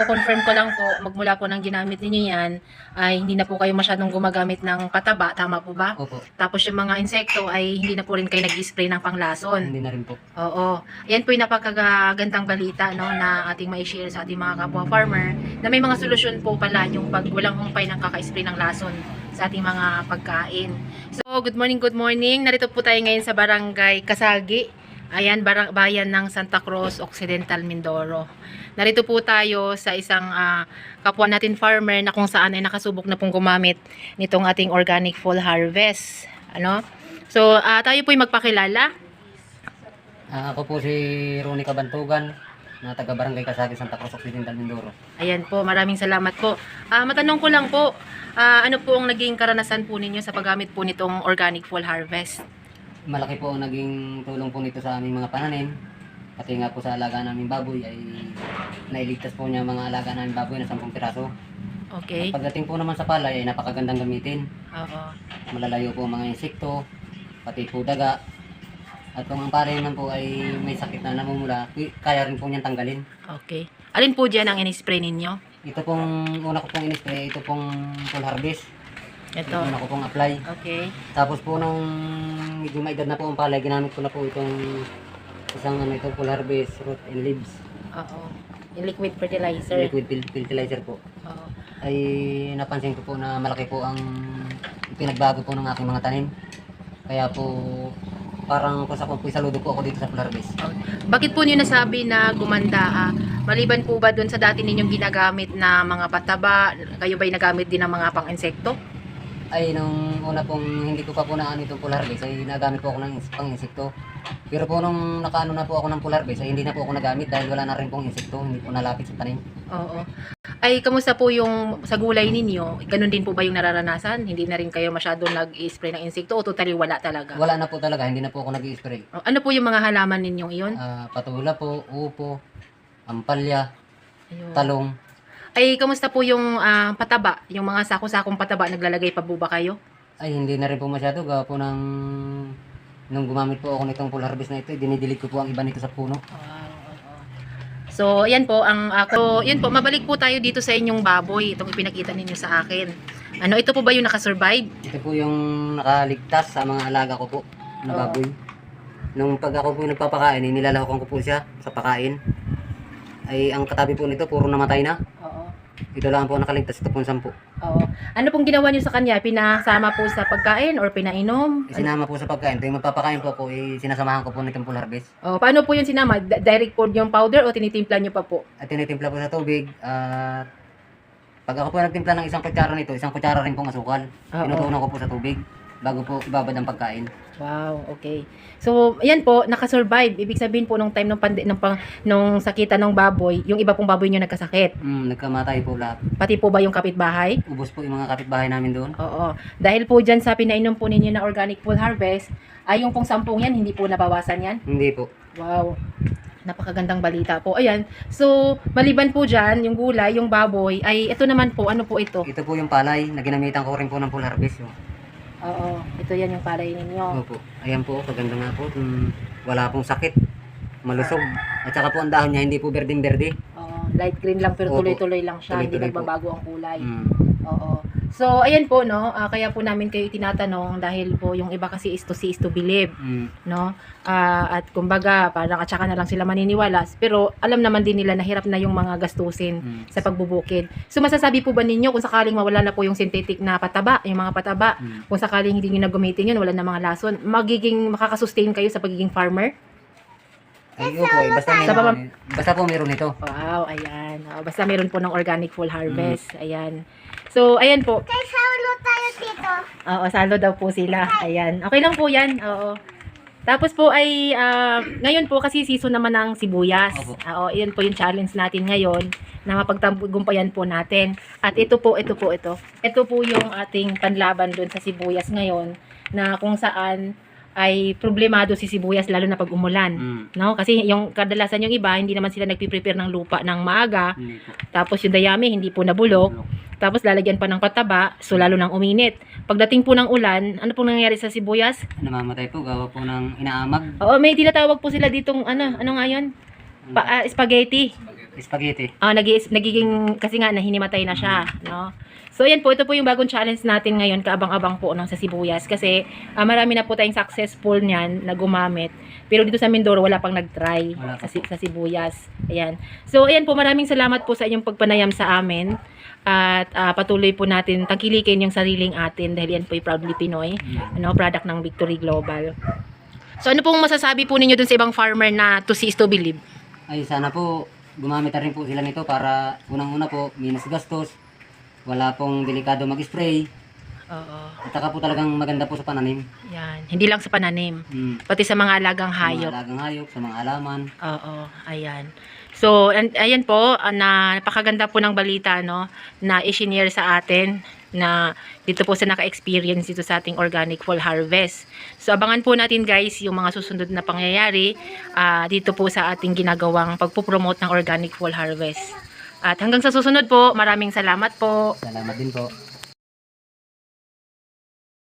Confirm ko lang po, magmula po ng ginamit ninyo yan, ay hindi na po kayo masyadong gumagamit ng pataba, tama po ba? Opo, Tapos yung mga insekto ay hindi na po rin kayo nag-spray ng panglason. hindi na rin po. Oo. Yan po yung napakagandang balita, no, na ating mai-share sa ating mga kapwa farmer na may mga solusyon po pala yung pag walang humpay ng kaka-spray ng lason sa ating mga pagkain. So, good morning, good morning. Narito po tayo ngayon sa Barangay Kasagi. Ayan, bayan ng Santa Cruz Occidental, Mindoro. Narito po tayo sa isang kapwa natin farmer na kung saan ay nakasubok na pong gumamit nitong ating organic fall harvest. Ano? So, tayo po ay magpakilala. Ako po si Ronnie Cabantugan, na taga Barangay Kasagi, Santa Cruz Occidental, Mindoro. Ayan po, maraming salamat po. Matanong ko lang po, ano po ang naging karanasan po ninyo sa paggamit po nitong organic fall harvest? Malaki po ang naging tulong po nito sa aming mga pananim. Pati nga po sa alaga namin baboy ay nailigtas po niya mga alaga namin baboy na 10 piraso. Okay. Pagdating po naman sa palay ay napakagandang gamitin. Oo. Malalayo po ang mga insekto, pati po daga. At kung ang palay naman po ay may sakit na namumula, kaya rin po niyang tanggalin. Okay. Alin po dyan ang in-spray ninyo? Ito pong una ko pong in-spray, ito pong full harvest. Ito. Una ko pong apply. Okay. Tapos po nung medyo may edad na po ang palay, ginamit ko na po itong isang itong full harvest root and leaves. Oo. Yung liquid fertilizer. Liquid fertilizer po. Oo. Ay napansin ko po na malaki po ang pinagbago po ng aking mga tanim. Kaya po parang kung sa saludo po ako dito sa full harvest. Bakit po niyo nasabi na gumanda? Maliban po ba doon sa dati ninyong ginagamit na mga pataba, kayo ba'y nagamit din ng mga pang-insekto? Ay nung una pong hindi ko pa po naano itong full harvest ay nagamit po ako ng pang-insekto. Pero po nung nakaano na po ako ng full harvest ay hindi na po ako nagamit dahil wala na rin pong insekto, hindi po nalapit sa tanim. Oo. Ay, kamusta po yung sa gulay ninyo? Ganun din po ba yung nararanasan? Hindi na rin kayo masyado nag-spray ng insekto o totally wala talaga? Wala na po talaga, hindi na po ako nag-i-spray. Ano po yung mga halaman ninyong iyon? Patula po, upo, ampalya, Ayun. talong. Ay, kamusta po yung pataba? Yung mga sako-sakong pataba, naglalagay pa po ba kayo? Ay hindi na rin po masyado, gawa po ng nung gumamit po ako nitong full harvest na ito, dinidelete ko po ang iba nito sa puno. So, ayan po, yun po, mabalik po tayo dito sa inyong baboy, itong ipinakita ninyo sa akin. Ano, ito po ba yung nakasurvive? Ito po yung nakaligtas sa mga alaga ko po na baboy. Nung pag ako po nagpapakain, nilalahokan ko po siya sa pakain. Ay ang katabi po nito, puro namatay na. Oo. Ito lang po nakaligtas, ito po 10. Oo. Ano pong ginawa niyo sa kanya? Pinasama po sa pagkain or pinainom? Sinama po sa pagkain. Tuwing magpapakain po ako, sinasamahan ko po nitong full harvest. Oh, paano po yung sinama? Direct po yung powder o tinitimpla niyo pa po? At tinitimpla po sa tubig. At pag ako po nagtimpla ng 1 kutsara nito, 1 kutsara rin pong asukal. Oo. Tinutunaw ko po sa tubig bago po ibabad ang pagkain. Wow, okay. So, ayan po, nakasurvive. Ibig sabihin po nung time nung sakitan ng baboy, yung iba pong baboy niyo nagkasakit. Nagkamatay po lahat. Pati po ba yung kapitbahay? Ubos po yung mga kapitbahay namin doon. Oo. Dahil po dyan sa pinainom po ninyo na organic full harvest, ay yung pong 10 yan, hindi po nabawasan yan? Hindi po. Wow. Napakagandang balita po. Ayan. So, maliban po dyan, yung gulay, yung baboy, ay ito naman po, ano po ito? Ito po yung palay na ginamitan ko rin po ng full harvest. Oo. Ito yan yung palay ninyo. Opo. Ayan po, kaganda nga po. Wala pong sakit. Malusog. At saka po ang dahon niya, hindi po berdeng-berde. Oo. Light green lang pero Opo. tuloy-tuloy lang siya. Hindi Tuloy-tuloy po. nagbabago ang kulay. Mm. Oo. So, ayan po, no, kaya po namin kayo tinatanong dahil po yung iba kasi is to see is to believe, Mm. no? At kumbaga, parang at saka na lang sila maniniwala. Pero alam naman din nila na hirap na yung mga gastusin sa pagbubukid. So, masasabi po ba ninyo kung sakaling mawala na po yung synthetic na pataba, yung mga pataba, kung sakaling hindi nyo na gamitin yun, wala na mga lason, makakasustain kayo sa pagiging farmer? Ay, opo, basta po meron ito. Wow, ayan. Basta meron po ng organic full harvest. Ayan. So, ayan po. Kay salo tayo dito. Oo, salo daw po sila. Ayan. Okay lang po yan. Oo. Tapos po ay, ngayon po kasi season naman ng sibuyas. Opo. Oo, yan po yung challenge natin ngayon na mapagtagumpayan po natin. At ito po. Ito po yung ating panlaban doon sa sibuyas ngayon na kung saan ay problemado si sibuyas lalo na pag umulan. No? Kasi yung kadalasan yung iba, hindi naman sila nagpi-prepare ng lupa ng maaga. Hindi po. Tapos yung dayami, hindi po nabulok. Tapos lalagyan pa ng pataba, so lalo nang uminit. Pagdating po ng ulan, ano pong nangyayari sa sibuyas? Namamatay po, gawa po ng inaamag. Oo, may tinatawag po sila ditong, ano nga yun? Spaghetti. spaghetti. Nagiging, kasi nga nahinimatay na siya, no? So ayan po, ito po yung bagong challenge natin ngayon, kaabang-abang po ng sa sibuyas kasi marami na po tayong successful niyan na gumamit. Pero dito sa Mindoro wala pang nag-try Wala pa sa sibuyas. Ayan. So ayan po, maraming salamat po sa inyong pagpanayam sa amin. At patuloy po natin tangkilikin yung sariling atin dahil yan po yung proudly Pinoy, product ng Victory Global. So ano pong masasabi po ninyo dun sa ibang farmer na to see is to believe? Ay sana po gumamit na rin po sila nito para unang-una po minus gastos. Wala pong delikado mag-spray. Oo. At saka po talagang maganda po sa pananim. Yan. Hindi lang sa pananim, Mm. pati sa mga alagang Sa mga hayop. alagang hayop, sa mga alaman. Oo, ayan. So, ayan po, napakaganda po ng balita, no, na i-share sa atin na dito po sa naka-experience dito sa ating organic fall harvest. So, abangan po natin guys yung mga susunod na pangyayari dito po sa ating ginagawang pagpupromote ng organic fall harvest. At hanggang sa susunod po, maraming salamat po. Salamat din po.